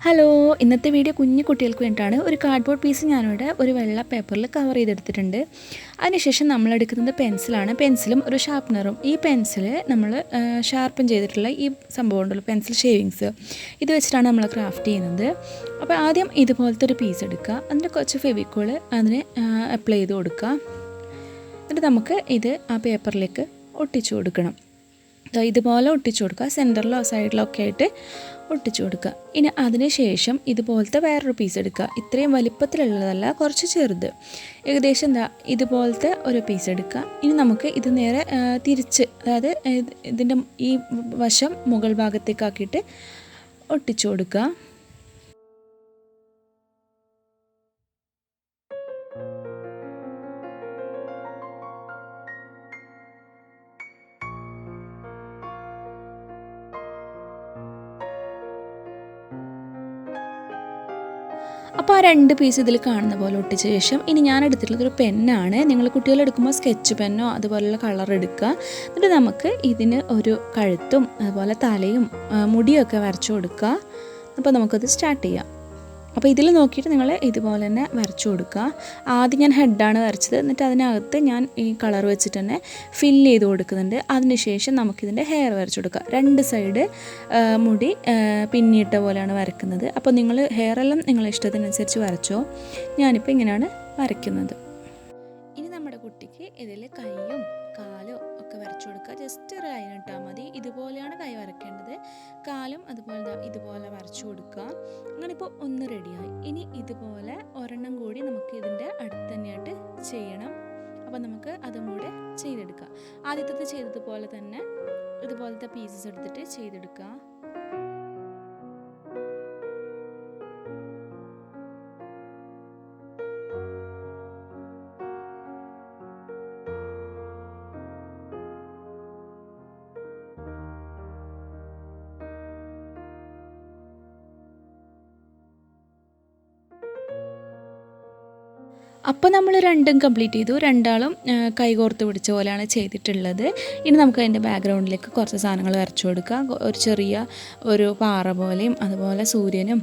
Hello, ഇന്നത്തെ video കുഞ്ഞു കുട്ടികൾക്ക് വേണ്ടിയിട്ടാണ്. ഒരു കാർഡ്ബോർഡ് പീസ് ഞാനിവിടെ ഒരു വെള്ള പേപ്പറിൽ കവർ ചെയ്തെടുത്തിട്ടുണ്ട്. അതിനുശേഷം നമ്മൾ എടുക്കുന്നത് പെൻസിലാണ്. പെൻസിലും ഒരു ഷാർപ്പനറും. ഈ പെൻസിൽ നമ്മൾ ഷാർപ്പൻ ചെയ്തിട്ടുള്ള ഈ സംഭവം ഉണ്ടല്ലോ, പെൻസിൽ ഷേവിങ്സ്, ഇത് വെച്ചിട്ടാണ് നമ്മൾ ക്രാഫ്റ്റ് ചെയ്യുന്നത്. അപ്പോൾ ആദ്യം ഇതുപോലത്തെ ഒരു പീസ് എടുക്കുക. അതിൻ്റെ കുറച്ച് ഫെവിക്കോൾ അതിന് അപ്ലൈ ചെയ്ത് കൊടുക്കുക. എന്നിട്ട് നമുക്ക് ഇത് ആ പേപ്പറിലേക്ക് ഒട്ടിച്ചു കൊടുക്കണം. ഇതുപോലെ ഒട്ടിച്ചു കൊടുക്കുക. സെൻറ്ററിലോ സൈഡിലോ ഒക്കെ ആയിട്ട് ഒട്ടിച്ചു കൊടുക്കുക. ഇനി അതിന് ശേഷം ഇതുപോലത്തെ വേറൊരു പീസ് എടുക്കുക. ഇത്രയും വലിപ്പത്തിലുള്ളതല്ല, കുറച്ച് ചെറുത്, ഏകദേശം ഇതുപോലത്തെ ഒരു പീസ് എടുക്കുക. ഇനി നമുക്ക് ഇത് നേരെ തിരിച്ച്, അതായത് ഇതിൻ്റെ ഈ വശം മുകൾ ഭാഗത്തേക്കാക്കിയിട്ട് ഒട്ടിച്ചു കൊടുക്കുക. അപ്പോൾ ആ രണ്ട് പീസ് ഇതിൽ കാണുന്ന പോലെ ഒട്ടിച്ച ശേഷം ഇനി ഞാൻ എടുത്തിട്ടുള്ളത് ഒരു പെന്നാണ്. നിങ്ങൾ കുട്ടികളെടുക്കുമ്പോൾ സ്കെച്ച് പെന്നോ അതുപോലുള്ള കളർ എടുക്കുക. എന്നിട്ട് നമുക്ക് ഇതിന് ഒരു കഴുത്തും അതുപോലെ തലയും മുടിയൊക്കെ വരച്ചു കൊടുക്കുക. അപ്പോൾ നമുക്കത് സ്റ്റാർട്ട് ചെയ്യാം. അപ്പോൾ ഇതിൽ നോക്കിയിട്ട് നിങ്ങൾ ഇതുപോലെ തന്നെ വരച്ചു കൊടുക്കുക. ആദ്യം ഞാൻ ഹെഡാണ് വരച്ചത്. എന്നിട്ട് അതിനകത്ത് ഞാൻ ഈ കളർ വെച്ചിട്ട് തന്നെ ഫില്ല് ചെയ്ത് കൊടുക്കുന്നുണ്ട്. അതിനുശേഷം നമുക്കിതിൻ്റെ ഹെയർ വരച്ചു കൊടുക്കുക. രണ്ട് സൈഡ് മുടി പിന്നിയിട്ട പോലെയാണ് വരക്കുന്നത്. അപ്പോൾ നിങ്ങൾ ഹെയറെല്ലാം നിങ്ങളുടെ ഇഷ്ടത്തിനനുസരിച്ച് വരച്ചോ. ഞാനിപ്പോൾ ഇങ്ങനെയാണ് വരയ്ക്കുന്നത്. ഇനി നമ്മുടെ കുട്ടിക്ക് ഇതിൽ കൈയും കാലും ഒക്കെ വരച്ചു കൊടുക്കുക. ജസ്റ്റ് ഒരു ലൈൻ ഇട്ടാൽ മതി. ഇതുപോലെയാണ് കൈ വരയ്ക്കേണ്ടത്. കാലും അതുപോലെ ഇതുപോലെ വരച്ചു കൊടുക്കുക. അങ്ങനെപ്പോൾ ഒന്ന് റെഡിയായി. ഇനി ഇതുപോലെ ഒരെണ്ണം കൂടി നമുക്ക് ഇതിൻ്റെ അടുത്ത് തന്നെയായിട്ട് ചെയ്യണം. അപ്പോൾ നമുക്ക് അതും കൂടെ ചെയ്തെടുക്കാം. ആദ്യത്തെ ചെയ്തതുപോലെ തന്നെ ഇതുപോലത്തെ പീസസ് എടുത്തിട്ട് ചെയ്തെടുക്കുക. അപ്പോൾ നമ്മൾ രണ്ടും കംപ്ലീറ്റ് ചെയ്തു. രണ്ടാളും കൈകോർത്ത് പിടിച്ച പോലെയാണ് ചെയ്തിട്ടുള്ളത്. ഇനി നമുക്ക് അതിൻ്റെ ബാക്ക്ഗ്രൗണ്ടിലേക്ക് കുറച്ച് സാധനങ്ങൾ വരച്ചു കൊടുക്കുക. ഒരു ചെറിയ ഒരു പാറ പോലെയും അതുപോലെ സൂര്യനും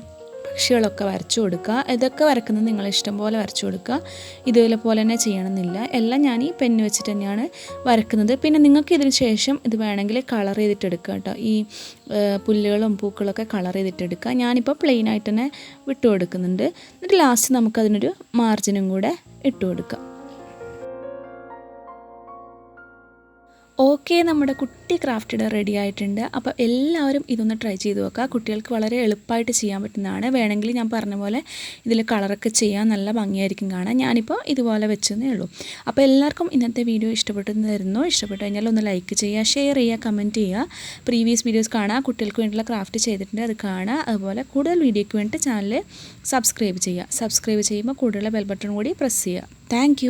പക്ഷികളൊക്കെ വരച്ചു കൊടുക്കുക. ഇതൊക്കെ വരക്കുന്നത് നിങ്ങൾ ഇഷ്ടം പോലെ വരച്ചു കൊടുക്കുക. ഇതേപോലെ തന്നെ ചെയ്യണമെന്നില്ല. എല്ലാം ഞാൻ ഈ പെന്ന് വെച്ചിട്ട് തന്നെയാണ് വരക്കുന്നത്. പിന്നെ നിങ്ങൾക്ക് ഇതിന് ശേഷം ഇത് വേണമെങ്കിൽ കളർ ചെയ്തിട്ടെടുക്കുക കേട്ടോ. ഈ പുല്ലുകളും പൂക്കളൊക്കെ കളർ ചെയ്തിട്ടെടുക്കുക. ഞാനിപ്പോൾ പ്ലെയിൻ ആയിട്ട് തന്നെ വിട്ടു കൊടുക്കുന്നുണ്ട്. എന്നിട്ട് ലാസ്റ്റ് നമുക്കതിനൊരു മാർജിനും കൂടെ ഇട്ട് കൊടുക്കാം. ഓക്കെ, നമ്മുടെ കുട്ടി ക്രാഫ്റ്റ് റെഡി ആയിട്ടുണ്ട്. അപ്പോൾ എല്ലാവരും ഇതൊന്ന് ട്രൈ ചെയ്ത് നോക്കുക. കുട്ടികൾക്ക് വളരെ എളുപ്പമായിട്ട് ചെയ്യാൻ പറ്റുന്നതാണ്. വേണമെങ്കിൽ ഞാൻ പറഞ്ഞ പോലെ ഇതിൽ കളറൊക്കെ ചെയ്യാൻ നല്ല ഭംഗിയായിരിക്കും കാണാൻ. ഞാനിപ്പോൾ ഇതുപോലെ വെച്ചതേ ഉള്ളൂ. അപ്പോൾ എല്ലാവർക്കും ഇന്നത്തെ വീഡിയോ ഇഷ്ടപ്പെട്ടെന്ന് തരുന്നു. ഇഷ്ടപ്പെട്ടു കഴിഞ്ഞാൽ ഒന്ന് ലൈക്ക് ചെയ്യുക, ഷെയർ ചെയ്യുക, കമൻറ്റ് ചെയ്യുക. പ്രീവിയസ് വീഡിയോസ് കാണുക. കുട്ടികൾക്ക് വേണ്ടിയുള്ള ക്രാഫ്റ്റ് ചെയ്തിട്ടുണ്ട്, അത് കാണുക. അതുപോലെ കൂടുതൽ വീഡിയോയ്ക്ക് വേണ്ടിയിട്ട് ചാനൽ സബ്സ്ക്രൈബ് ചെയ്യുക. സബ്സ്ക്രൈബ് ചെയ്യുമ്പോൾ കൂടുതൽ ബെൽ ബട്ടൺ കൂടി പ്രസ് ചെയ്യുക. താങ്ക്